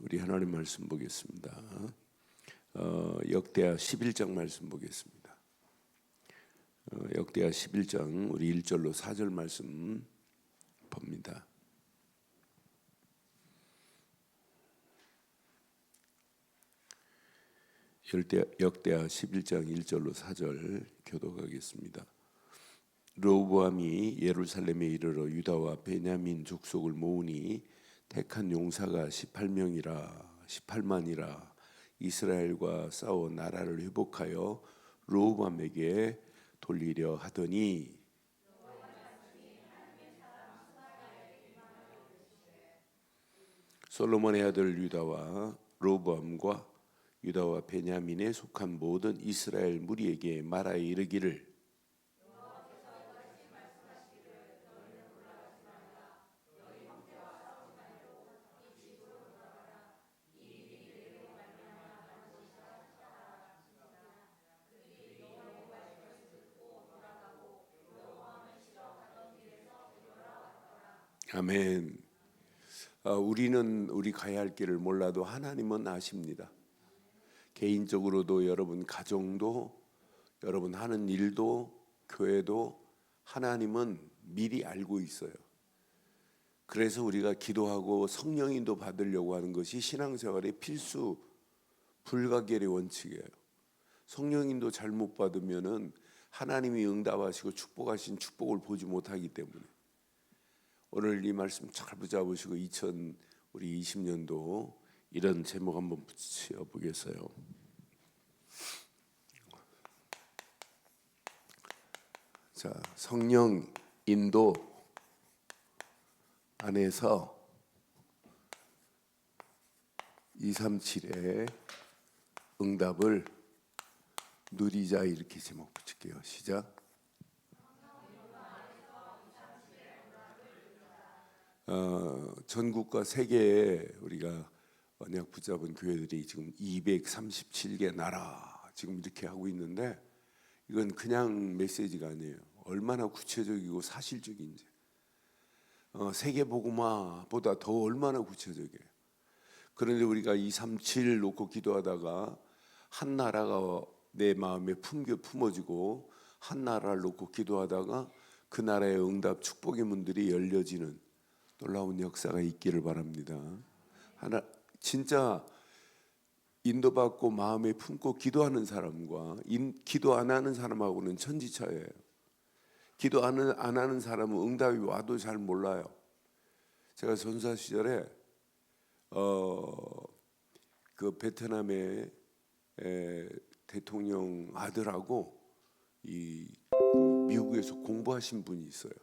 우리 하나님 말씀 보겠습니다. 역대하 11장 말씀 보겠습니다. 역대하 11장 우리 1절로 4절 말씀 봅니다. 역대하 11장 1절로 4절 교독하겠습니다. 르호보암이 예루살렘에 이르러 유다와 베냐민 족속을 모으니 택한 용사가 18만이라 이스라엘과 싸워 나라를 회복하여 르호보암에게 돌리려 하더니 솔로몬의 아들 유다와 르호보암과 유다와 베냐민에 속한 모든 이스라엘 무리에게 말하여 이르기를 아멘. 우리는 우리 가야 할 길을 몰라도 하나님은 아십니다. 개인적으로도 여러분 가정도 여러분 하는 일도 교회도 하나님은 미리 알고 있어요. 그래서 우리가 기도하고 성령인도 받으려고 하는 것이 신앙생활의 필수 불가결의 원칙이에요. 성령인도 잘못 받으면은 하나님이 응답하시고 축복하신 축복을 보지 못하기 때문에 오늘 이 말씀 잘 붙잡으시고 2020년도 이런 제목 한번 붙여 보겠어요. 자, 성령 인도 안에서 237의 응답을 누리자 이렇게 제목 붙일게요. 시작. 전국과 세계에 우리가 언약 붙잡은 교회들이 지금 237개 나라 지금 이렇게 하고 있는데 이건 그냥 메시지가 아니에요. 얼마나 구체적이고 사실적인지. 세계 복음화보다 더 얼마나 구체적이에요. 그런데 우리가 237 놓고 기도하다가 한 나라가 내 마음에 품어지고 한 나라를 놓고 기도하다가 그 나라의 응답 축복의 문들이 열려지는 놀라운 역사가 있기를 바랍니다. 진짜 인도받고 마음에 품고 기도하는 사람과 기도 안 하는 사람하고는 천지차예요. 기도 안 하는 사람은 응답이 와도 잘 몰라요. 제가 전사 시절에 그 베트남의 대통령 아들하고 미국에서 공부하신 분이 있어요.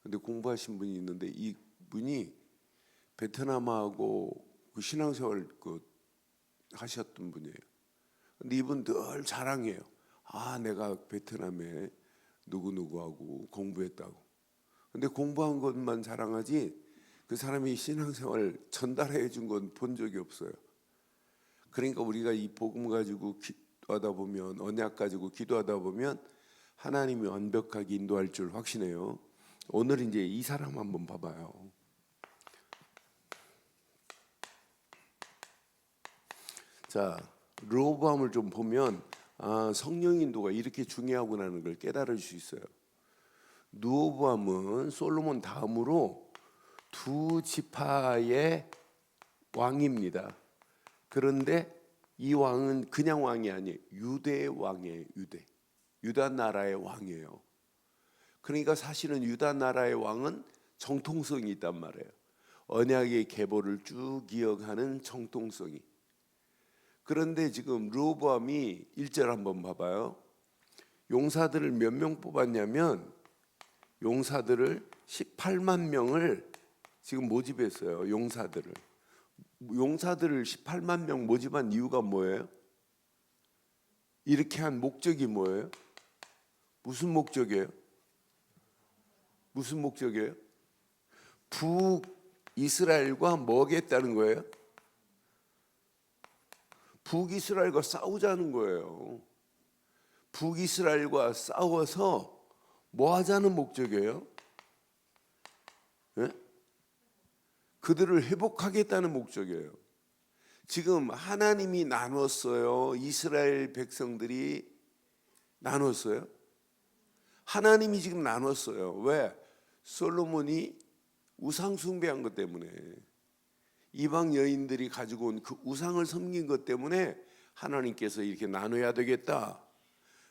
근데 공부하신 분이 있는데 이 분이 베트남하고 그 신앙생활 하셨던 분이에요. 근데 이분 늘 자랑해요. 내가 베트남에 누구누구하고 공부했다고. 근데 공부한 것만 자랑하지 그 사람이 신앙생활 전달해 준 건 본 적이 없어요. 그러니까 우리가 이 복음 가지고 기도하다 보면 언약 가지고 기도하다 보면 하나님이 완벽하게 인도할 줄 확신해요. 오늘 이제 이 사람 한번 봐봐요. 자, 르호보암을 좀 보면 성령 인도가 이렇게 중요하구나는 걸 깨달을 수 있어요. 르호보암은 솔로몬 다음으로 두 지파의 왕입니다. 그런데 이 왕은 그냥 왕이 아니에요. 유대의 왕이에요. 유다 나라의 왕이에요. 그러니까 사실은 유다 나라의 왕은 정통성이 있단 말이에요. 언약의 계보를 쭉 기억하는 정통성이. 그런데 지금 르호보암이 1절 한번 봐봐요. 용사들을 몇 명 뽑았냐면 용사들을 18만 명을 지금 모집했어요. 용사들을 18만 명 모집한 이유가 뭐예요? 이렇게 한 목적이 뭐예요? 무슨 목적이에요? 북이스라엘과 뭐겠다는 거예요? 북이스라엘과 싸우자는 거예요. 북이스라엘과 싸워서 뭐 하자는 목적이에요? 네? 그들을 회복하겠다는 목적이에요. 지금 하나님이 나눴어요? 이스라엘 백성들이 나눴어요? 하나님이 지금 나눴어요. 왜? 솔로몬이 우상 숭배한 것 때문에, 이방 여인들이 가지고 온 그 우상을 섬긴 것 때문에 하나님께서 이렇게 나눠야 되겠다.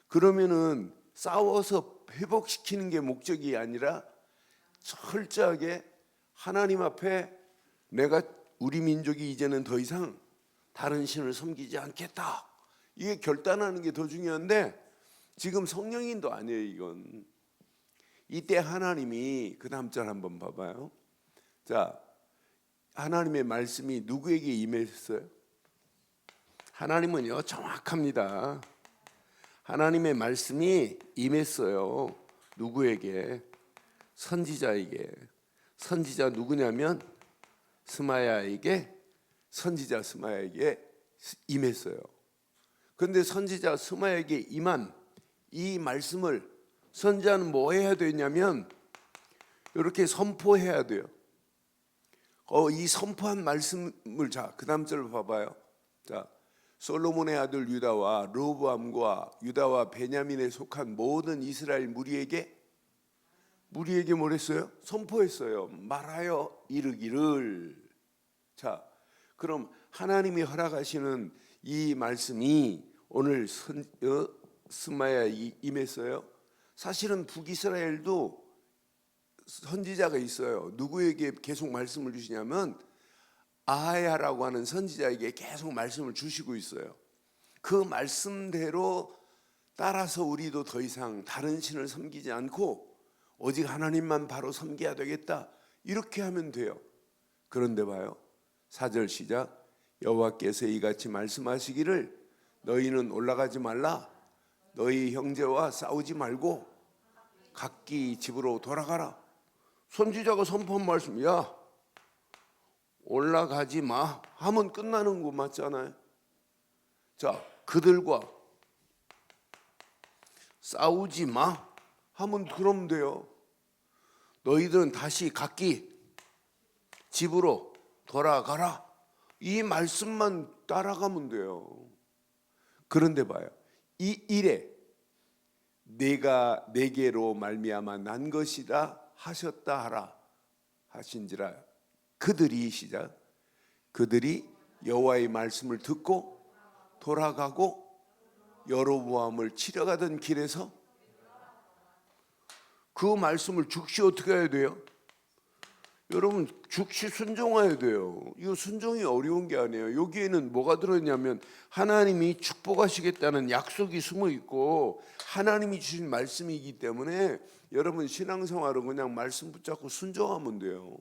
그러면은 싸워서 회복시키는 게 목적이 아니라 철저하게 하나님 앞에 내가 우리 민족이 이제는 더 이상 다른 신을 섬기지 않겠다, 이게 결단하는 게 더 중요한데 지금 성령인도 아니에요. 이건 이때 하나님이 그 다음 절 한번 봐봐요. 자, 하나님의 말씀이 누구에게 임했어요? 하나님은요 정확합니다. 하나님의 말씀이 임했어요. 누구에게? 선지자에게. 선지자 누구냐면 스마야에게, 선지자 스마야에게 임했어요. 그런데 선지자 스마야에게 임한 이 말씀을 선지자는 뭐 해야 되냐면 이렇게 선포해야 돼요. 이 선포한 말씀을, 자, 그 다음 절 봐봐요. 자, 솔로몬의 아들 유다와 르호보암과 유다와 베냐민에 속한 모든 이스라엘 무리에게 뭘 했어요? 선포했어요. 말하여 이르기를. 자, 그럼 하나님이 허락하시는 이 말씀이 오늘 스마야에 임했어요. 사실은 북이스라엘도 선지자가 있어요. 누구에게 계속 말씀을 주시냐면 아하야라고 하는 선지자에게 계속 말씀을 주시고 있어요. 그 말씀대로 따라서 우리도 더 이상 다른 신을 섬기지 않고 오직 하나님만 바로 섬겨야 되겠다, 이렇게 하면 돼요. 그런데 봐요, 4절 시작. 여호와께서 이같이 말씀하시기를 너희는 올라가지 말라, 너희 형제와 싸우지 말고 각기 집으로 돌아가라. 선지자가 선포한 말씀, 야 올라가지 마 하면 끝나는 거 맞잖아요. 자, 그들과 싸우지 마 하면 그럼 돼요. 너희들은 다시 각기 집으로 돌아가라, 이 말씀만 따라가면 돼요. 그런데 봐요, 이 일에 내가 내게로 말미암아 난 것이다 하셨다 하라 하신지라 그들이, 시작, 그들이 여호와의 말씀을 듣고 돌아가고 여로보암을 치러가던 길에서, 그 말씀을 즉시 어떻게 해야 돼요? 여러분, 즉시 순종해야 돼요. 이거 순종이 어려운 게 아니에요. 여기에는 뭐가 들어있냐면 하나님이 축복하시겠다는 약속이 숨어 있고 하나님이 주신 말씀이기 때문에 여러분 신앙생활은 그냥 말씀 붙잡고 순종하면 돼요.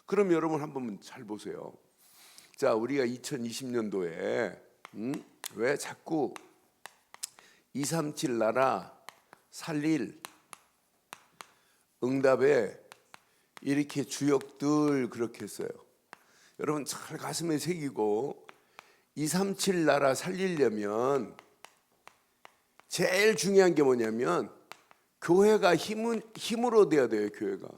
그럼 여러분 한번 잘 보세요. 자, 우리가 2020년도에 왜 자꾸 237 나라 살릴 응답에 이렇게 주역들 그렇게 했어요. 여러분 잘 가슴에 새기고, 237 나라 살리려면 제일 중요한 게 뭐냐면 교회가 힘으로 돼야 돼요. 교회가.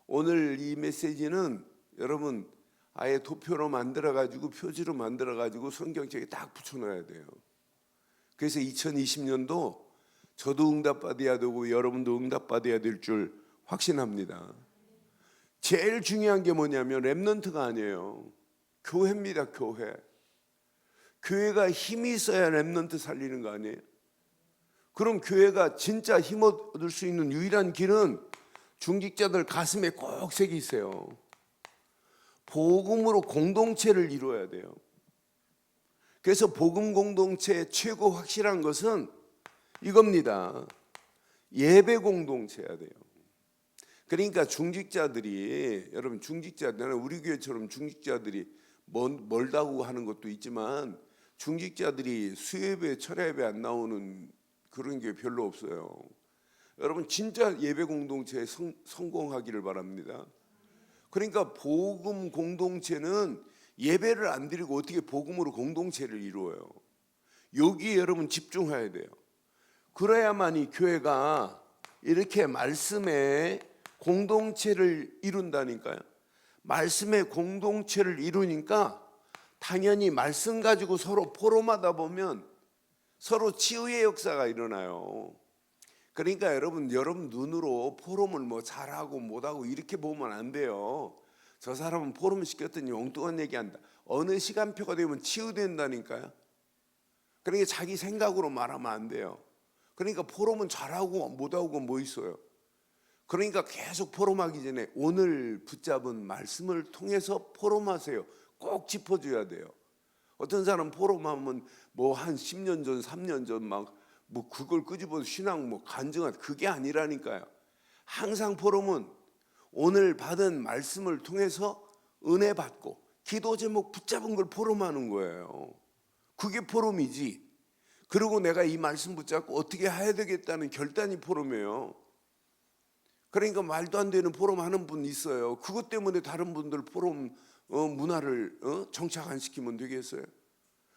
오늘 이 메시지는 여러분 아예 도표로 만들어가지고 표지로 만들어가지고 성경책에 딱 붙여놔야 돼요. 그래서 2020년도 저도 응답받아야 되고 여러분도 응답받아야 될 줄 확신합니다. 제일 중요한 게 뭐냐면 렘넌트가 아니에요. 교회입니다. 교회. 교회가 힘이 있어야 렘넌트 살리는 거 아니에요? 그럼 교회가 진짜 힘 얻을 수 있는 유일한 길은 중직자들 가슴에 꼭 새기세요. 복음으로 공동체를 이루어야 돼요. 그래서 복음 공동체의 최고 확실한 것은 이겁니다. 예배 공동체여야 돼요. 그러니까 중직자들이, 여러분 중직자들은 우리 교회처럼 중직자들이 멀다고 하는 것도 있지만 중직자들이 수예배, 철야예배 안 나오는 그런 게 별로 없어요. 여러분 진짜 예배 공동체에 성공하기를 바랍니다. 그러니까 복음 공동체는 예배를 안 드리고 어떻게 복음으로 공동체를 이루어요? 여기에 여러분 집중해야 돼요. 그래야만이 교회가 이렇게 말씀에 공동체를 이룬다니까요. 말씀의 공동체를 이루니까 당연히 말씀 가지고 서로 포럼하다 보면 서로 치유의 역사가 일어나요. 그러니까 여러분 눈으로 포럼을 뭐 잘하고 못하고 이렇게 보면 안 돼요. 저 사람은 포럼 시켰더니 엉뚱한 얘기한다. 어느 시간표가 되면 치유된다니까요. 그러니까 자기 생각으로 말하면 안 돼요. 그러니까 포럼은 잘하고 못하고 뭐 있어요. 그러니까 계속 포럼하기 전에 오늘 붙잡은 말씀을 통해서 포럼하세요. 꼭 짚어줘야 돼요. 어떤 사람 포럼하면 뭐 한 10년 전, 3년 전 막 뭐 그걸 끄집어서 신앙 뭐 간증한 그게 아니라니까요. 항상 포럼은 오늘 받은 말씀을 통해서 은혜 받고 기도 제목 붙잡은 걸 포럼하는 거예요. 그게 포럼이지. 그리고 내가 이 말씀 붙잡고 어떻게 해야 되겠다는 결단이 포럼이에요. 그러니까 말도 안 되는 포럼 하는 분 있어요. 그것 때문에 다른 분들 포럼 문화를 정착 안 시키면 되겠어요.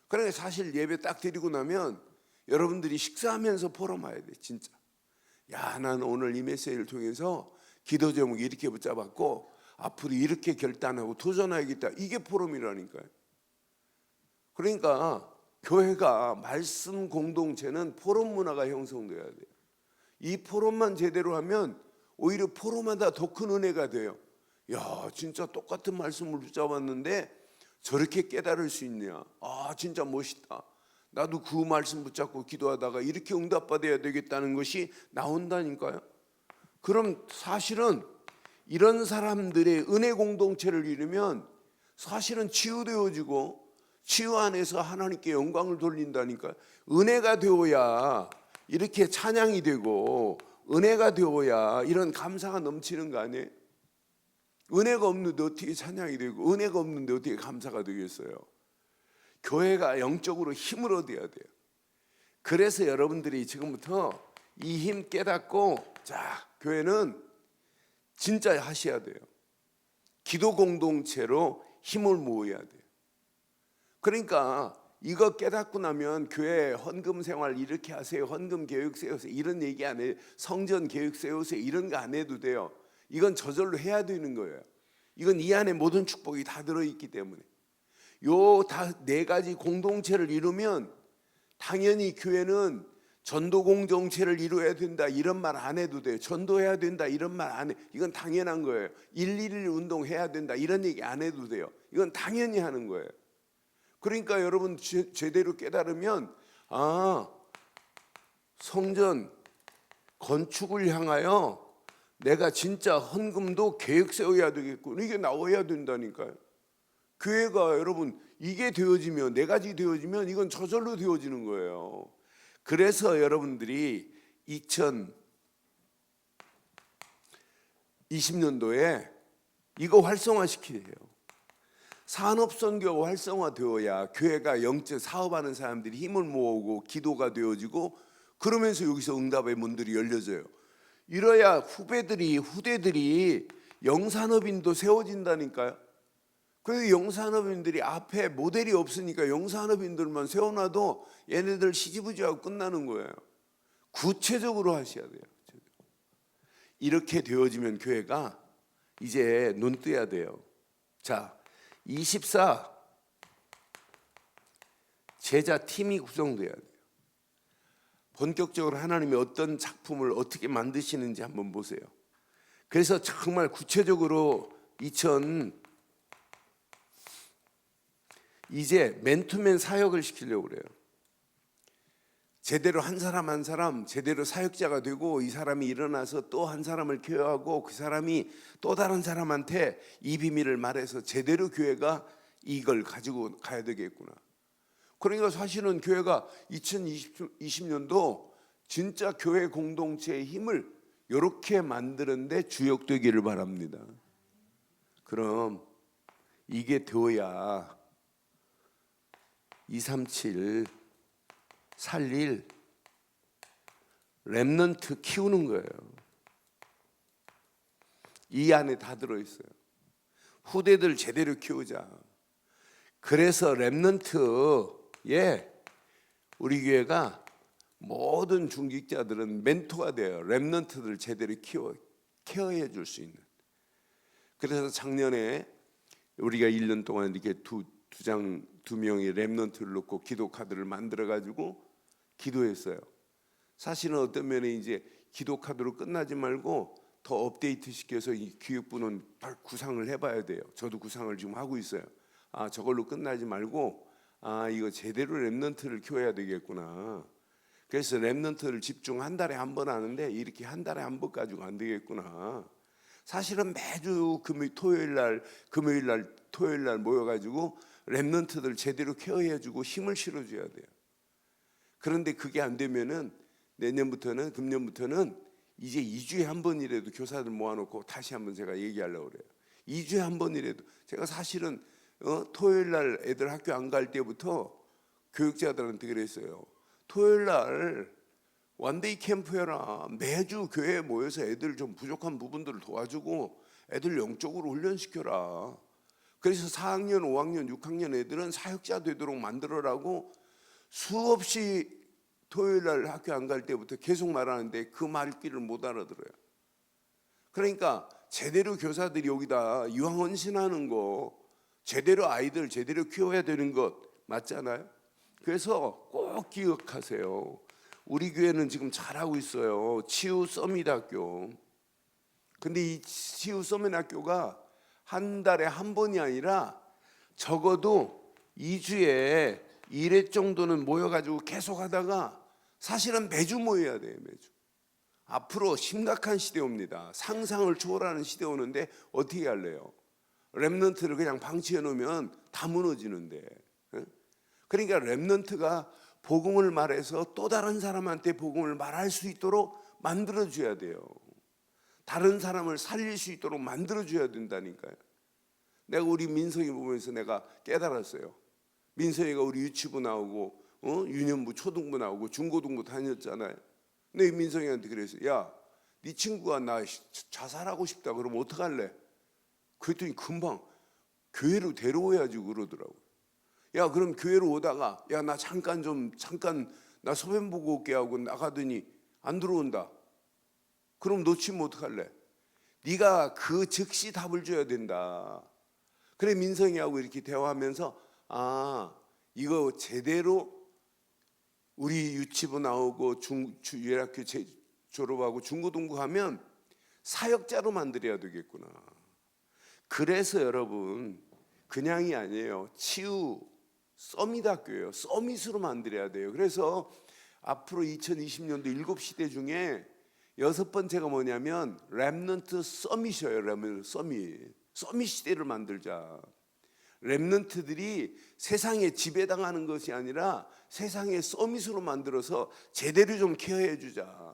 그러니까 사실 예배 딱 드리고 나면 여러분들이 식사하면서 포럼해야 돼. 진짜. 야, 난 오늘 이 메시지를 통해서 기도 제목이 이렇게 붙잡았고 앞으로 이렇게 결단하고 도전해야겠다. 이게 포럼이라니까요. 그러니까 교회가 말씀 공동체는 포럼 문화가 형성돼야 돼요. 이 포럼만 제대로 하면 오히려 포럼마다 더 큰 은혜가 돼요. 야, 진짜 똑같은 말씀을 붙잡았는데 저렇게 깨달을 수 있냐. 아, 진짜 멋있다. 나도 그 말씀 붙잡고 기도하다가 이렇게 응답받아야 되겠다는 것이 나온다니까요. 그럼 사실은 이런 사람들의 은혜 공동체를 이루면 사실은 치유되어지고 치유 안에서 하나님께 영광을 돌린다니까요. 은혜가 되어야 이렇게 찬양이 되고 은혜가 되어야 이런 감사가 넘치는 거 아니에요? 은혜가 없는데 어떻게 찬양이 되고 은혜가 없는데 어떻게 감사가 되겠어요? 교회가 영적으로 힘을 얻어야 돼요. 그래서 여러분들이 지금부터 이 힘 깨닫고 자, 교회는 진짜 하셔야 돼요. 기도 공동체로 힘을 모아야 돼요. 그러니까 이거 깨닫고 나면 교회 헌금 생활 이렇게 하세요. 헌금 계획 세우세요. 이런 얘기 안 해요. 성전 계획 세우세요. 이런 거 안 해도 돼요. 이건 저절로 해야 되는 거예요. 이건 이 안에 모든 축복이 다 들어있기 때문에. 요 다 네 가지 공동체를 이루면 당연히 교회는 전도 공동체를 이루어야 된다 이런 말 안 해도 돼요. 전도해야 된다 이런 말 안 해. 이건 당연한 거예요. 111 운동해야 된다 이런 얘기 안 해도 돼요. 이건 당연히 하는 거예요. 그러니까 여러분 제대로 깨달으면 아, 성전 건축을 향하여 내가 진짜 헌금도 계획 세워야 되겠고 이게 나와야 된다니까요. 교회가 여러분 이게 되어지면 네 가지 되어지면 이건 저절로 되어지는 거예요. 그래서 여러분들이 2020년도에 이거 활성화시켜야 해요. 산업선교가 활성화되어야 교회가 영적 사업하는 사람들이 힘을 모으고 기도가 되어지고 그러면서 여기서 응답의 문들이 열려져요. 이래야 후대들이 영산업인도 세워진다니까요. 그래서 영산업인들이 앞에 모델이 없으니까 영산업인들만 세워놔도 얘네들 시지부지하고 끝나는 거예요. 구체적으로 하셔야 돼요. 이렇게 되어지면 교회가 이제 눈 뜨야 돼요. 자, 24 제자 팀이 구성돼야 돼요. 본격적으로 하나님이 어떤 작품을 어떻게 만드시는지 한번 보세요. 그래서 정말 구체적으로 이제 맨투맨 사역을 시키려고 그래요. 제대로 한 사람 한 사람 제대로 사역자가 되고 이 사람이 일어나서 또 한 사람을 케어하고 그 사람이 또 다른 사람한테 이 비밀을 말해서 제대로 교회가 이걸 가지고 가야 되겠구나. 그러니까 사실은 교회가 2020년도 진짜 교회 공동체의 힘을 이렇게 만드는데 주역되기를 바랍니다. 그럼 이게 되어야 237 살릴 렘넌트 키우는 거예요. 이 안에 다 들어있어요. 후대들 제대로 키우자. 그래서 렘넌트에 우리 교회가 모든 중직자들은 멘토가 돼요. 렘넌트들 제대로 케어해 줄 수 있는. 그래서 작년에 우리가 1년 동안 이렇게 두 두 명의 렘넌트를 놓고 기도 카드를 만들어 가지고 기도했어요. 사실은 어떤 면에 이제 기도 카드로 끝나지 말고 더 업데이트 시켜서 이 교육부는 구상을 해봐야 돼요. 저도 구상을 지금 하고 있어요. 저걸로 끝나지 말고 이거 제대로 렘넌트를 키워야 되겠구나. 그래서 렘넌트를 집중 한 달에 한 번 하는데 이렇게 한 달에 한 번 가지고 안 되겠구나. 사실은 매주 토요일 날 모여가지고 렘넌트들 제대로 케어해주고 힘을 실어줘야 돼요. 그런데 그게 안 되면은 금년부터는 이제 2주에 한 번이라도 교사들 모아놓고 다시 한번 제가 얘기하려고 그래요. 2주에 한 번이라도. 제가 사실은 토요일 날 애들 학교 안 갈 때부터 교육자들한테 그랬어요. 토요일 날 원데이 캠프 해라. 매주 교회에 모여서 애들 좀 부족한 부분들을 도와주고 애들 영적으로 훈련시켜라. 그래서 4학년, 5학년, 6학년 애들은 사역자 되도록 만들어라고 수없이 토요일 날 학교 안 갈 때부터 계속 말하는데 그 말귀를 못 알아들어요. 그러니까 제대로 교사들이 여기다 유황헌신하는 거, 제대로 아이들 제대로 키워야 되는 것 맞잖아요. 그래서 꼭 기억하세요. 우리 교회는 지금 잘하고 있어요. 치유 서밋 학교. 근데 이 치유 서밋 학교가 한 달에 한 번이 아니라 적어도 2주에 1회 정도는 모여가지고 계속 하다가 사실은 매주 모여야 돼요. 매주. 앞으로 심각한 시대 옵니다. 상상을 초월하는 시대 오는데 어떻게 할래요? 렘넌트를 그냥 방치해 놓으면 다 무너지는데. 그러니까 렘넌트가 복음을 말해서 또 다른 사람한테 복음을 말할 수 있도록 만들어줘야 돼요. 다른 사람을 살릴 수 있도록 만들어줘야 된다니까요. 내가 우리 민성이 보면서 내가 깨달았어요. 민성이가 우리 유치부 나오고 유년부, 초등부 나오고 중고등부 다녔잖아요. 근데 민성이한테 그랬어요. 야, 네 친구가 나 자살하고 싶다. 그러면 어떡할래? 그랬더니 금방 교회로 데려오야지 그러더라고요. 야, 그럼 교회로 오다가 야, 나 잠깐 나 소변 보고 올게 하고 나가더니 안 들어온다. 그럼 놓치면 어떡할래? 네가 그 즉시 답을 줘야 된다. 그래 민성이하고 이렇게 대화하면서 이거 제대로 우리 유치부 나오고 유일학교 졸업하고 중고등부 하면 사역자로 만들어야 되겠구나. 그래서 여러분 그냥이 아니에요. 치유 서밋 학교예요. 서밋으로 만들어야 돼요. 그래서 앞으로 2020년도 7시대 중에 6번째가 뭐냐면 렘넌트 서밋이에요. 렘넌트 서밋 시대를 만들자. 렘넌트들이 세상에 지배당하는 것이 아니라 세상의 서밋으로 만들어서 제대로 좀 케어해 주자.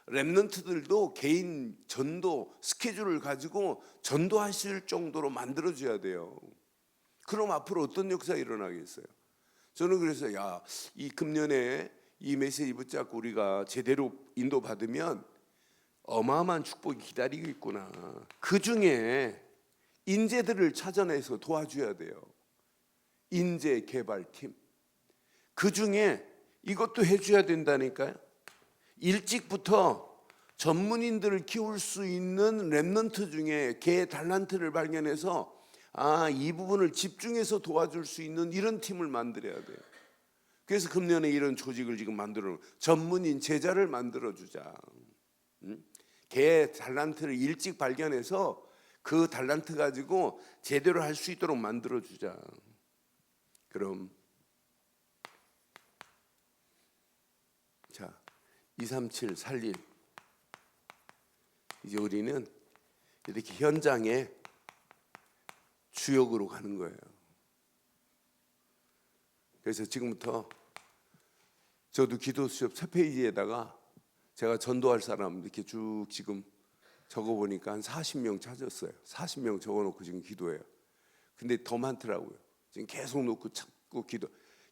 렘넌트들도 개인 전도 스케줄을 가지고 전도하실 정도로 만들어 줘야 돼요. 그럼 앞으로 어떤 역사가 일어나겠어요? 저는 그래서 이 금년에 이 메시지 붙잡고 우리가 제대로 인도받으면 어마어마한 축복이 기다리고 있구나. 그 중에 인재들을 찾아내서 도와줘야 돼요. 인재 개발팀. 그 중에 이것도 해줘야 된다니까요. 일찍부터 전문인들을 키울 수 있는 렘넌트 중에 개의 달란트를 발견해서 이 부분을 집중해서 도와줄 수 있는 이런 팀을 만들어야 돼요. 그래서 금년에 이런 조직을 지금 만들어 전문인 제자를 만들어주자. 개의 달란트를 일찍 발견해서 그 달란트 가지고 제대로 할 수 있도록 만들어주자. 그럼 237 살릴. 이제 우리는 이렇게 현장에 주역으로 가는 거예요. 그래서 지금부터 저도 기도 수업 첫 페이지에다가 제가 전도할 사람 이렇게 쭉 지금 적어보니까 한 40명 찾았어요. 40명 적어놓고 지금 기도해요. 근데 더 많더라고요. 지금 계속 놓고 찾고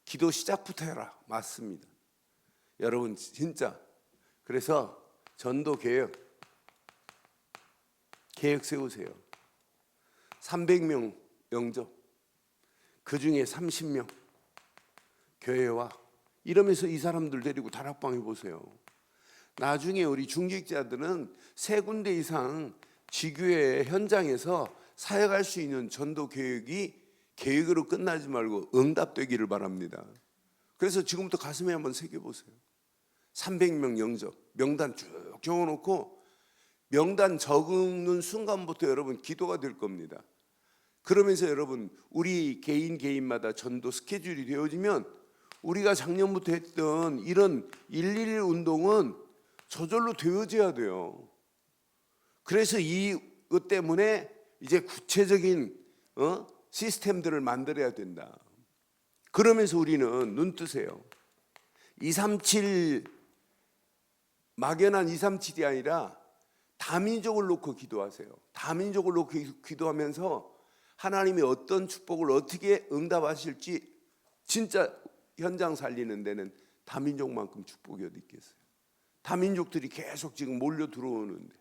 기도 시작부터 해라. 맞습니다. 여러분 진짜 그래서 전도 계획 세우세요. 300명 영접, 그 중에 30명 교회와 이러면서 이 사람들 데리고 다락방 해보세요. 나중에 우리 중직자들은 3군데 이상 지교회 현장에서 사역할 수 있는 전도 계획이 계획으로 끝나지 말고 응답되기를 바랍니다. 그래서 지금부터 가슴에 한번 새겨보세요. 300명 영접, 명단 쭉 적어놓고 명단 적는 순간부터 여러분 기도가 될 겁니다. 그러면서 여러분 우리 개인마다 전도 스케줄이 되어지면 우리가 작년부터 했던 이런 111 운동은 저절로 되어져야 돼요. 그래서 이것 때문에 이제 구체적인 시스템들을 만들어야 된다. 그러면서 우리는 눈 뜨세요. 237 막연한 237이 아니라 다민족을 놓고 기도하세요. 다민족을 놓고 기도하면서 하나님이 어떤 축복을 어떻게 응답하실지 진짜 현장 살리는 데는 다민족만큼 축복이 어디 있겠어요. 다민족들이 계속 지금 몰려 들어오는데,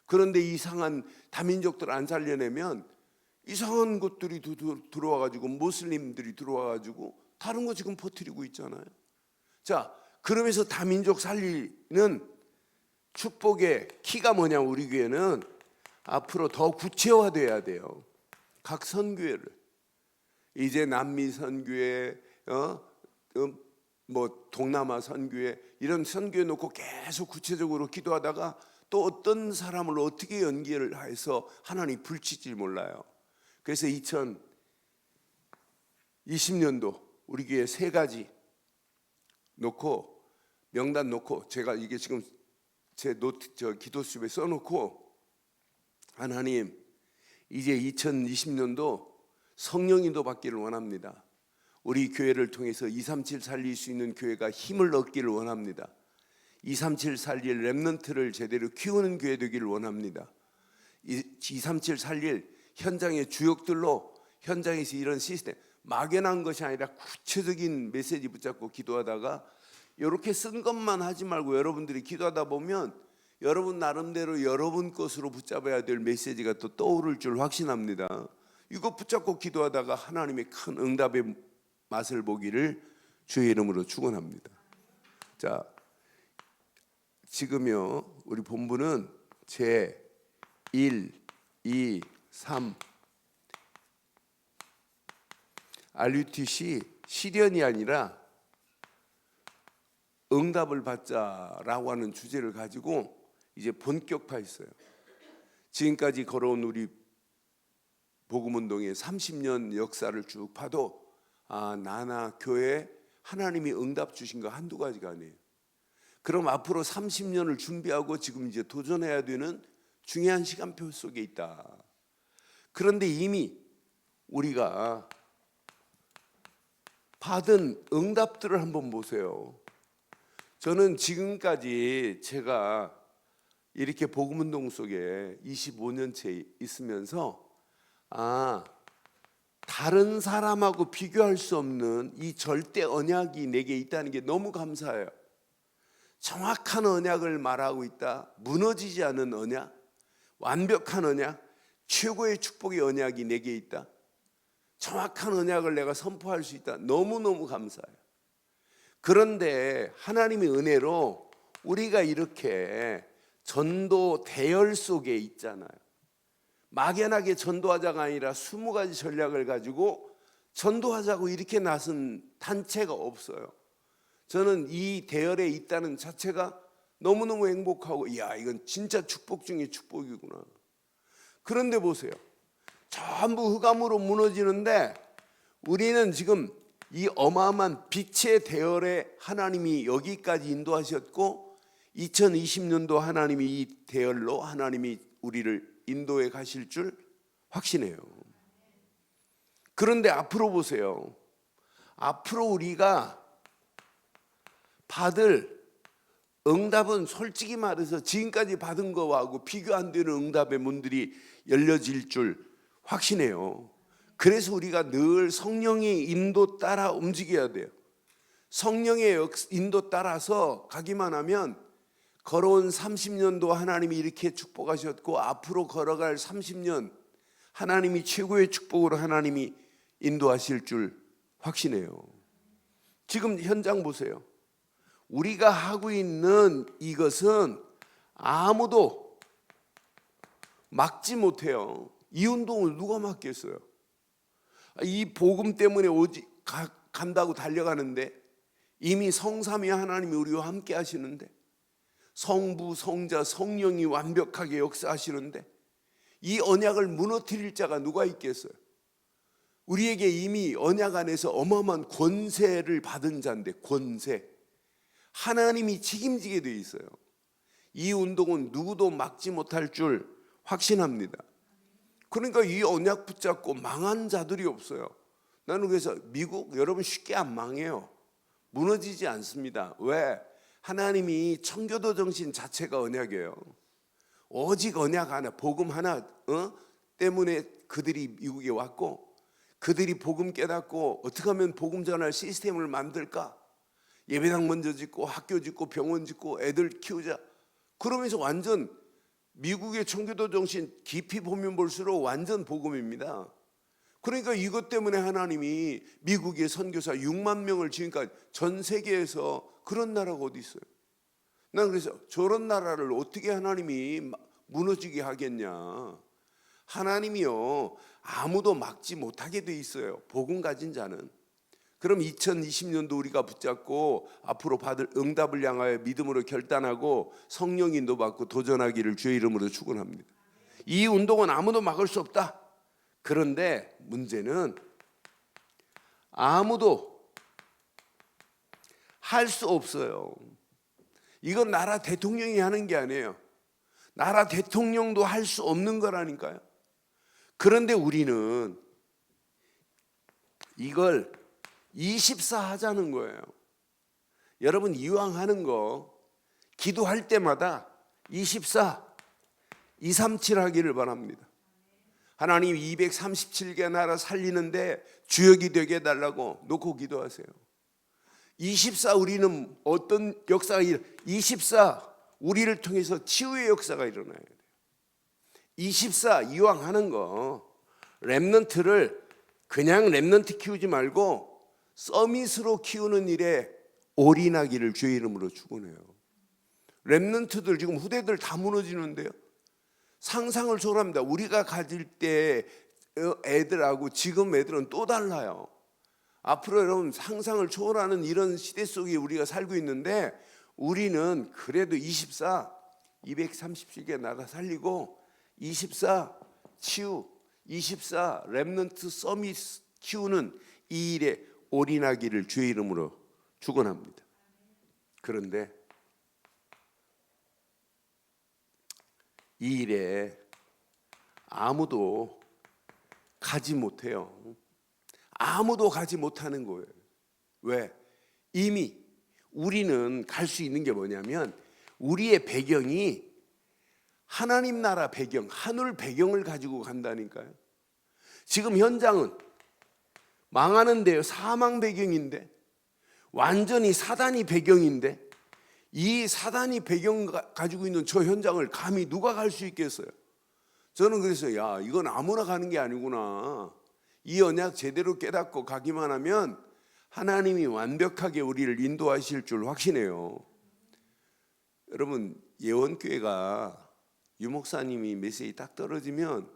그런데 이상한 다민족들 안 살려내면 이상한 것들이 들어와가지고 모슬림들이 들어와가지고 다른 거 지금 퍼뜨리고 있잖아요. 자, 그러면서 다민족 살리는 축복의 키가 뭐냐, 우리 교회는 앞으로 더 구체화돼야 돼요. 각 선교회를 이제 남미 선교회, 뭐 동남아 선교회, 이런 선교회 놓고 계속 구체적으로 기도하다가 또 어떤 사람을 어떻게 연결을 해서 하나님 불칠지 몰라요. 그래서 2020년도 우리 교회 3가지 놓고 명단 놓고, 제가 이게 지금 제 기도수에 써놓고, 하나님 이제 2020년도 성령 인도 받기를 원합니다. 우리 교회를 통해서 237 살릴 수 있는 교회가 힘을 얻기를 원합니다. 237 살릴 렘넌트를 제대로 키우는 교회 되기를 원합니다. 237 살릴 현장의 주역들로 현장에서 이런 시스템, 막연한 것이 아니라 구체적인 메시지 붙잡고 기도하다가 이렇게 쓴 것만 하지 말고 여러분들이 기도하다 보면 여러분 나름대로 여러분 것으로 붙잡아야 될 메시지가 또 떠오를 줄 확신합니다. 이거 붙잡고 기도하다가 하나님의 큰 응답의 맛을 보기를 주의 이름으로 축원합니다. 자, 지금요 우리 본부는 제 1, 2, 3 RUTC 시련이 아니라 응답을 받자라고 하는 주제를 가지고 이제 본격화했어요. 지금까지 걸어온 우리 복음운동의 30년 역사를 쭉 봐도 나나 교회 하나님이 응답 주신 거 한두 가지가 아니에요. 그럼 앞으로 30년을 준비하고 지금 이제 도전해야 되는 중요한 시간표 속에 있다. 그런데 이미 우리가 받은 응답들을 한번 보세요. 저는 지금까지 제가 이렇게 복음운동 속에 25년째 있으면서 다른 사람하고 비교할 수 없는 이 절대 언약이 내게 있다는 게 너무 감사해요. 정확한 언약을 말하고 있다. 무너지지 않은 언약, 완벽한 언약, 최고의 축복의 언약이 내게 있다. 정확한 언약을 내가 선포할 수 있다. 너무너무 감사해요. 그런데 하나님의 은혜로 우리가 이렇게 전도 대열 속에 있잖아요. 막연하게 전도하자가 아니라 20가지 전략을 가지고 전도하자고 이렇게 나선 단체가 없어요. 저는 이 대열에 있다는 자체가 너무너무 행복하고, 이건 진짜 축복 중에 축복이구나. 그런데 보세요. 전부 흑암으로 무너지는데 우리는 지금 이 어마어마한 빛의 대열에 하나님이 여기까지 인도하셨고, 2020년도 하나님이 이 대열로 하나님이 우리를 인도해 가실 줄 확신해요. 그런데 앞으로 보세요. 앞으로 우리가 받을 응답은 솔직히 말해서 지금까지 받은 거하고 비교 안 되는 응답의 문들이 열려질 줄 확신해요. 그래서 우리가 늘 성령의 인도 따라 움직여야 돼요. 성령의 인도 따라서 가기만 하면 걸어온 30년도 하나님이 이렇게 축복하셨고, 앞으로 걸어갈 30년 하나님이 최고의 축복으로 하나님이 인도하실 줄 확신해요. 지금 현장 보세요. 우리가 하고 있는 이것은 아무도 막지 못해요. 이 운동을 누가 막겠어요? 이 복음 때문에 간다고 달려가는데 이미 성삼위 하나님이 우리와 함께 하시는데, 성부, 성자, 성령이 완벽하게 역사하시는데 이 언약을 무너뜨릴 자가 누가 있겠어요? 우리에게 이미 언약 안에서 어마어마한 권세를 받은 자인데, 권세, 하나님이 책임지게 돼 있어요. 이 운동은 누구도 막지 못할 줄 확신합니다. 그러니까 이 언약 붙잡고 망한 자들이 없어요. 나는 그래서 미국 여러분 쉽게 안 망해요. 무너지지 않습니다. 왜? 하나님이 청교도 정신 자체가 언약이에요. 오직 언약 하나, 복음 하나 때문에 그들이 미국에 왔고, 그들이 복음 깨닫고 어떻게 하면 복음 전할 시스템을 만들까? 예배당 먼저 짓고 학교 짓고 병원 짓고 애들 키우자. 그러면서 완전 미국의 청교도 정신 깊이 보면 볼수록 완전 복음입니다. 그러니까 이것 때문에 하나님이 미국의 선교사 6만 명을 지금까지 전 세계에서, 그런 나라가 어디 있어요? 난 그래서 저런 나라를 어떻게 하나님이 무너지게 하겠냐. 하나님이요 아무도 막지 못하게 돼 있어요, 복음 가진 자는. 그럼 2020년도 우리가 붙잡고 앞으로 받을 응답을 향하여 믿음으로 결단하고 성령 인도 받고 도전하기를 주의 이름으로 축원합니다. 이 운동은 아무도 막을 수 없다. 그런데 문제는 아무도 할 수 없어요. 이건 나라 대통령이 하는 게 아니에요. 나라 대통령도 할 수 없는 거라니까요. 그런데 우리는 이걸 24 하자는 거예요. 여러분 이왕 하는 거 기도할 때마다 24, 237 하기를 바랍니다. 하나님 237개 나라 살리는데 주역이 되게 해달라고 놓고 기도하세요. 24 우리는 어떤 역사가 24 우리를 통해서 치유의 역사가 일어나야 돼요. 24 이왕 하는 거 렘넌트를 그냥 렘넌트 키우지 말고 서밋으로 키우는 일에 올인하기를 주의 이름으로 축원해요. 렘넌트들 지금 후대들 다 무너지는데요. 상상을 초월합니다. 우리가 가질 때 애들하고 지금 애들은 또 달라요. 앞으로 여러분 상상을 초월하는 이런 시대 속에 우리가 살고 있는데, 우리는 그래도 24, 237개 나라 살리고 24 치유, 24 렘넌트 서밋 키우는 이 일에 올인하기를 주의 이름으로 축원합니다. 그런데 이 일에 아무도 가지 못해요. 아무도 가지 못하는 거예요. 왜? 이미 우리는 갈 수 있는 게 뭐냐면 우리의 배경이 하나님 나라 배경, 하늘 배경을 가지고 간다니까요. 지금 현장은 망하는데요, 사망 배경인데, 완전히 사단이 배경인데, 이 사단이 배경 가지고 있는 저 현장을 감히 누가 갈 수 있겠어요? 저는 그래서 야, 이건 아무나 가는 게 아니구나. 이 언약 제대로 깨닫고 가기만 하면 하나님이 완벽하게 우리를 인도하실 줄 확신해요. 여러분 예원교회가 유목사님이 메시지 딱 떨어지면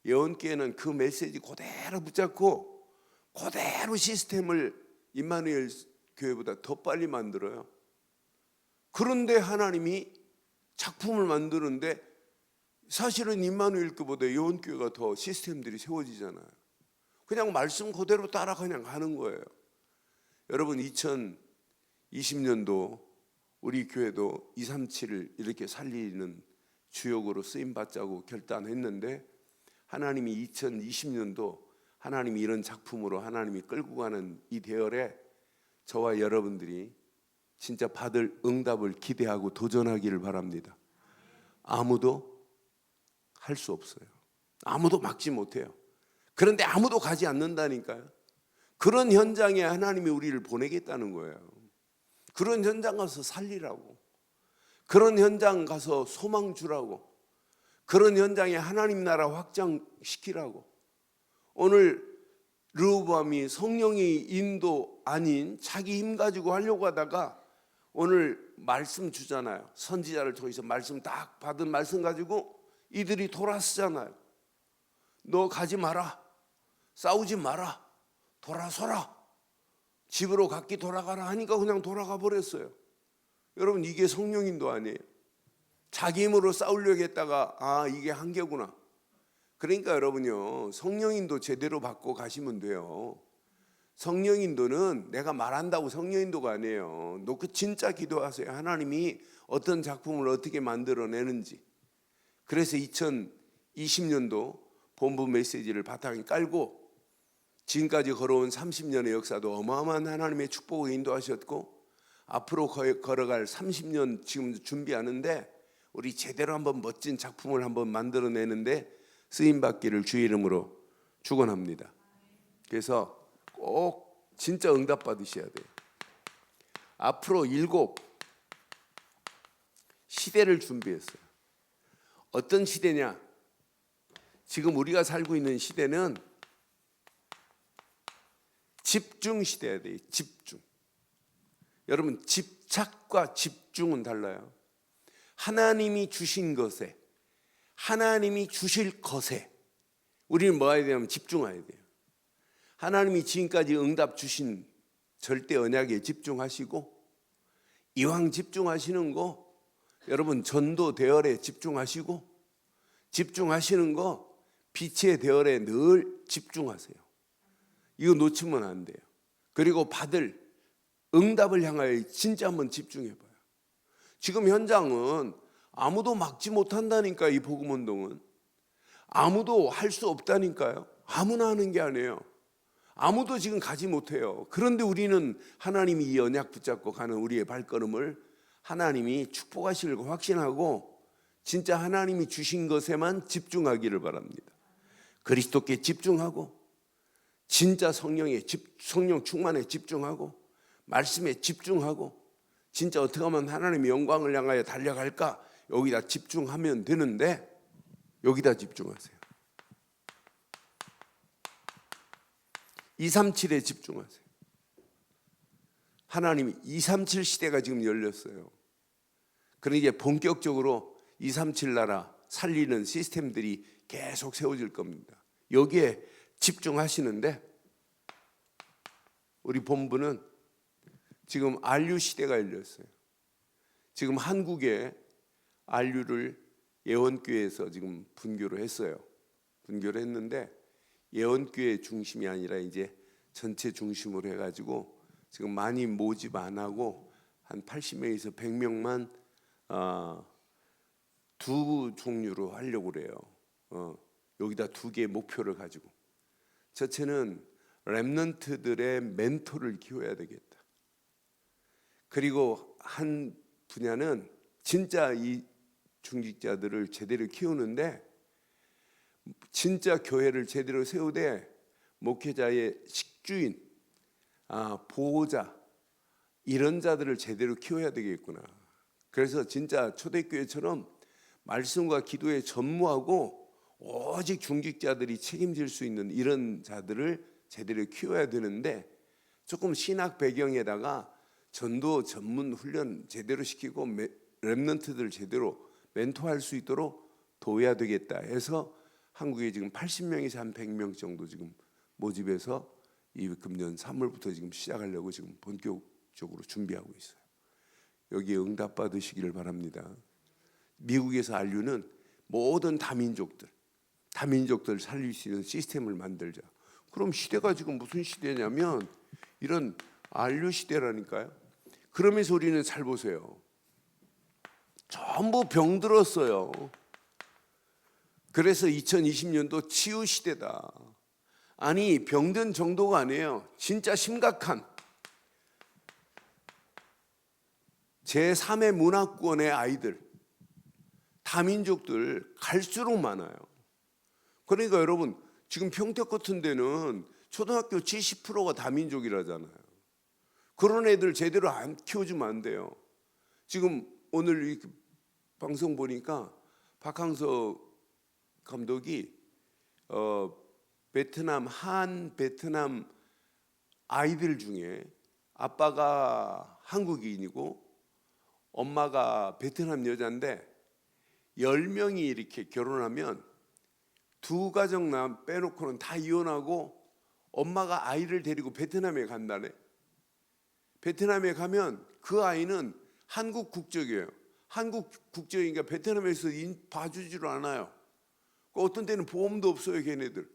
예원교회는 그 메시지 그대로 붙잡고 그대로 시스템을 임마누엘 교회보다 더 빨리 만들어요. 그런데 하나님이 작품을 만드는데 사실은 임마누엘 교회보다 예원교회가 더 시스템들이 세워지잖아요. 그냥 말씀 그대로 따라 그냥 가는 거예요. 여러분 2020년도 우리 교회도 237을 이렇게 살리는 주역으로 쓰임받자고 결단했는데, 하나님이 2020년도 하나님이 이런 작품으로 하나님이 끌고 가는 이 대열에 저와 여러분들이 진짜 받을 응답을 기대하고 도전하기를 바랍니다. 아무도 할 수 없어요. 아무도 막지 못해요. 그런데 아무도 가지 않는다니까요. 그런 현장에 하나님이 우리를 보내겠다는 거예요. 그런 현장 가서 살리라고, 그런 현장 가서 소망 주라고, 그런 현장에 하나님 나라 확장시키라고. 오늘 르호보암이 성령의 인도 아닌 자기 힘 가지고 하려고 하다가 오늘 말씀 주잖아요. 선지자를 통해서 말씀 딱 받은 말씀 가지고 이들이 돌아서잖아요. 너 가지 마라. 싸우지 마라, 돌아서라, 집으로 각기 돌아가라 하니까 그냥 돌아가 버렸어요. 여러분, 이게 성령인도 아니에요. 자기 힘으로 싸우려고 했다가 이게 한계구나. 그러니까 여러분요, 성령인도 제대로 받고 가시면 돼요. 성령인도는 내가 말한다고 성령인도가 아니에요. 놓고 진짜 기도하세요. 하나님이 어떤 작품을 어떻게 만들어내는지. 그래서 2020년도 본부 메시지를 바탕에 깔고 지금까지 걸어온 30년의 역사도 어마어마한 하나님의 축복을 인도하셨고, 앞으로 걸어갈 30년 지금 준비하는데 우리 제대로 한번 멋진 작품을 한번 만들어내는데 쓰임받기를 주의 이름으로 축원합니다. 그래서 꼭 진짜 응답 받으셔야 돼요. 앞으로 7 시대를 준비했어요. 어떤 시대냐? 지금 우리가 살고 있는 시대는 집중 시대야 돼요. 집중. 여러분, 집착과 집중은 달라요. 하나님이 주신 것에, 하나님이 주실 것에 우리는 뭐 해야 되냐면 집중해야 돼요. 하나님이 지금까지 응답 주신 절대 언약에 집중하시고, 이왕 집중하시는 거 여러분 전도 대열에 집중하시고, 집중하시는 거 빛의 대열에 늘 집중하세요. 이거 놓치면 안 돼요. 그리고 받을 응답을 향하여 진짜 한번 집중해봐요. 지금 현장은 아무도 막지 못한다니까. 이 복음운동은 아무도 할 수 없다니까요. 아무나 하는 게 아니에요. 아무도 지금 가지 못해요. 그런데 우리는 하나님이 이 언약 붙잡고 가는 우리의 발걸음을 하나님이 축복하실 거 확신하고 진짜 하나님이 주신 것에만 집중하기를 바랍니다. 그리스도께 집중하고, 진짜 성령 충만에 집중하고, 말씀에 집중하고, 진짜 어떻게 하면 하나님의 영광을 향하여 달려갈까, 여기다 집중하면 되는데 여기다 집중하세요. 237에 집중하세요. 하나님이 237 시대가 지금 열렸어요. 그러니 이제 본격적으로 237 나라 살리는 시스템들이 계속 세워질 겁니다. 여기에 집중하시는데, 우리 본부는 지금 안류 시대가 열렸어요. 지금 한국에 안류를 예원교회에서 지금 분교를 했어요. 분교를 했는데 예원교회 중심이 아니라 이제 전체 중심으로 해가지고 지금 많이 모집 안 하고 한 80명에서 100명만 두 종류로 하려고 그래요. 여기다 2개의 목표를 가지고, 첫째는 렘넌트들의 멘토를 키워야 되겠다. 그리고 한 분야는 진짜 이 중직자들을 제대로 키우는데, 진짜 교회를 제대로 세우되 목회자의 식주인, 보호자, 이런 자들을 제대로 키워야 되겠구나. 그래서 진짜 초대교회처럼 말씀과 기도에 전무하고 오직 중직자들이 책임질 수 있는 이런 자들을 제대로 키워야 되는데, 조금 신학 배경에다가 전도 전문 훈련 제대로 시키고 렘넌트들 제대로 멘토할 수 있도록 도와야 되겠다 해서 한국에 지금 80명에서 한 100명 정도 지금 모집해서 이 금년 3월부터 지금 시작하려고 지금 본격적으로 준비하고 있어요. 여기에 응답 받으시기를 바랍니다. 미국에서 안류는 모든 다민족들 살릴 수 있는 시스템을 만들자. 그럼 시대가 지금 무슨 시대냐면 이런 안류 시대라니까요. 그러면서 우리는 잘 보세요. 전부 병들었어요. 그래서 2020년도 치유 시대다. 아니, 병든 정도가 아니에요. 진짜 심각한 제3의 문화권의 아이들, 다민족들 갈수록 많아요. 그러니까 여러분, 지금 평택 같은 데는 초등학교 70%가 다민족이라잖아요. 그런 애들 제대로 안 키워주면 안 돼요. 지금 오늘 이 방송 보니까 박항서 감독이 베트남 아이들 중에 아빠가 한국인이고 엄마가 베트남 여자인데 10명이 이렇게 결혼하면 2가정 빼놓고는 다 이혼하고 엄마가 아이를 데리고 베트남에 간다네. 베트남에 가면 그 아이는 한국 국적이에요. 한국 국적이니까 베트남에서 봐주지를 않아요. 어떤 때는 보험도 없어요, 걔네들.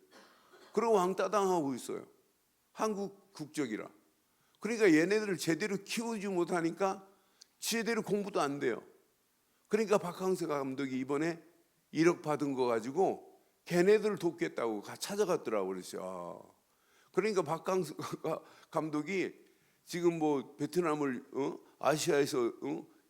그리고 왕따당하고 있어요. 한국 국적이라. 그러니까 얘네들을 제대로 키우지 못하니까 제대로 공부도 안 돼요. 그러니까 박항서 감독이 이번에 1억 받은 거 가지고 걔네들을 돕겠다고 찾아갔더라고. 그랬어요. 그러니까 박항서 감독이 지금 뭐 베트남을 아시아에서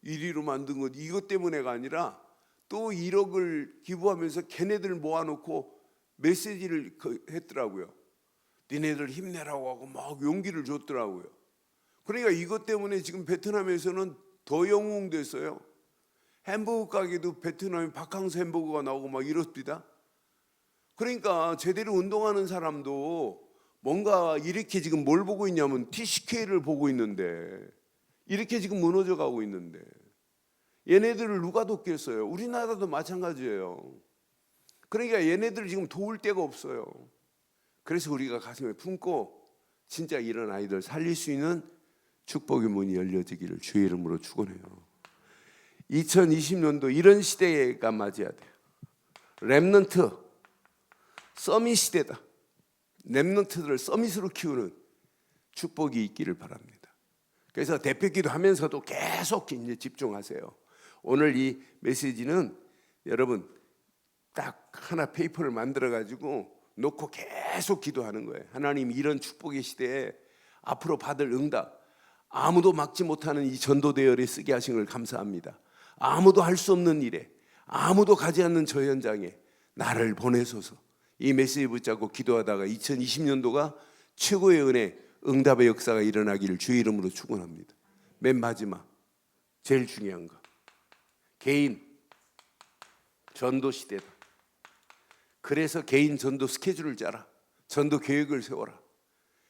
1위로 만든 것 이것 때문에가 아니라 또 1억을 기부하면서 걔네들 모아놓고 메시지를 했더라고요. 니네들 힘내라고 하고 막 용기를 줬더라고요. 그러니까 이것 때문에 지금 베트남에서는 더 영웅됐어요. 햄버거 가게도 베트남에 박항서 햄버거가 나오고 막 이렇습니다. 그러니까 제대로 운동하는 사람도 뭔가 이렇게 지금 뭘 보고 있냐면 TCK를 보고 있는데 이렇게 지금 무너져 가고 있는데 얘네들을 누가 돕겠어요? 우리나라도 마찬가지예요. 그러니까 얘네들 지금 도울 데가 없어요. 그래서 우리가 가슴에 품고 진짜 이런 아이들 살릴 수 있는 축복의 문이 열려지기를 주의 이름으로 축원해요. 2020년도 이런 시대가 맞이해야 돼요. 렘넌트 서밋 시대다. 렘넌트들을 서밋으로 키우는 축복이 있기를 바랍니다. 그래서 대표기도 하면서도 계속 이제 집중하세요. 오늘 이 메시지는 여러분 딱 하나 페이퍼를 만들어 가지고 놓고 계속 기도하는 거예요. 하나님 이런 축복의 시대에 앞으로 받을 응답 아무도 막지 못하는 이 전도 대열에 쓰게 하신 걸 감사합니다. 아무도 할 수 없는 일에 아무도 가지 않는 저 현장에 나를 보내소서. 이 메시지 붙잡고 기도하다가 2020년도가 최고의 은혜 응답의 역사가 일어나기를 주의 이름으로 축원합니다. 맨 마지막 제일 중요한 거 개인 전도 시대다. 그래서 개인 전도 스케줄을 짜라. 전도 계획을 세워라.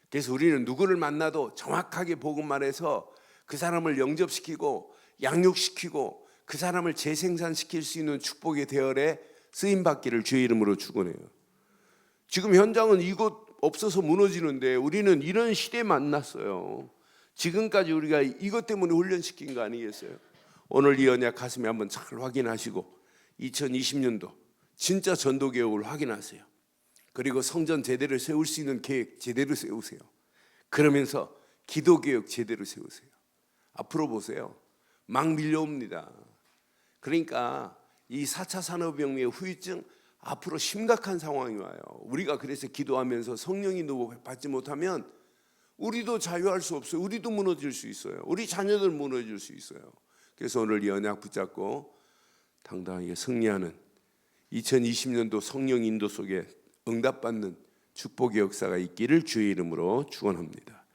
그래서 우리는 누구를 만나도 정확하게 복음만 해서 그 사람을 영접시키고 양육시키고 그 사람을 재생산시킬 수 있는 축복의 대열에 쓰임받기를 주의 이름으로 축원해요. 지금 현장은 이것 없어서 무너지는데 우리는 이런 시대에 만났어요. 지금까지 우리가 이것 때문에 훈련시킨 거 아니겠어요? 오늘 이 언약 가슴에 한번 잘 확인하시고 2020년도 진짜 전도 계획을 확인하세요. 그리고 성전 제대로 세울 수 있는 계획 제대로 세우세요. 그러면서 기도 계획 제대로 세우세요. 앞으로 보세요. 막 밀려옵니다. 그러니까 이 4차 산업혁명의 후유증 앞으로 심각한 상황이 와요. 우리가 그래서 기도하면서 성령이 누구 받지 못하면 우리도 자유할 수 없어요. 우리도 무너질 수 있어요. 우리 자녀들 무너질 수 있어요. 그래서 오늘 이 언약 붙잡고 당당하게 승리하는 2020년도 성령 인도 속에 응답받는 축복의 역사가 있기를 주의 이름으로 축원합니다.